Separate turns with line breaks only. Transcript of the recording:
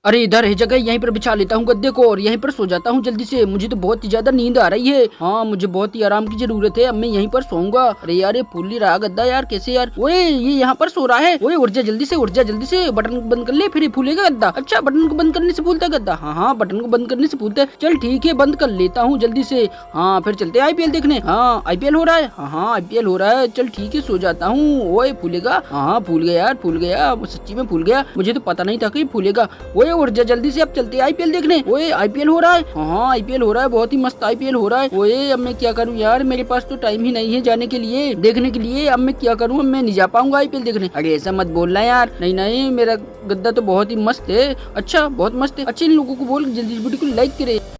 अरे इधर है जगह, यहीं पर बिछा लेता हूँ गद्दे को और यहीं पर सो जाता हूँ जल्दी से। मुझे तो बहुत ही ज्यादा नींद आ रही है। हाँ, मुझे बहुत ही आराम की जरूरत है। अब मैं यहीं पर सोऊंगा। अरे यार ये फूल नहीं रहा गद्दा यार, कैसे यार। ओए ये यहाँ पर सो रहा है। ओए उठ जा जल्दी से, उठ जा जल्दी से। बटन को बंद कर ले फिर ये फूलेगा गद्दा। अच्छा, बटन को बंद करने से फूलता है गद्दा। हाँ हाँ, बटन को बंद करने से फूलता है। चल ठीक है, बंद कर लेता हूँ जल्दी से। हाँ फिर चलते हैं आईपीएल देखने। हाँ आईपीएल हो रहा है। हाँ हाँ आईपीएल हो रहा है। चल ठीक है, सो जाता हूँ। ओए फूलेगा। हाँ हाँ फूल गया यार, फूल गया, सच्ची में फूल गया। मुझे तो पता नहीं था कि फूलेगा। ओए उठ जा जल्दी से, अब चलते हैं आईपीएल देखने। ओए आईपीएल हो रहा है। हाँ आईपीएल हो रहा है, बहुत ही मस्त आईपीएल हो रहा है। ओए अब मैं क्या करूँ यार, मेरे पास तो टाइम ही नहीं है जाने के लिए, देखने के लिए। अब मैं क्या करूँ, अब मैं नहीं जा पाऊंगा आईपीएल देखने। अरे ऐसा मत बोलना यार। नहीं नहीं, मेरा गद्दा तो बहुत ही मस्त है। अच्छा बहुत मस्त है। अच्छे इन लोगों को बोल जल्दी वीडियो को लाइक करे।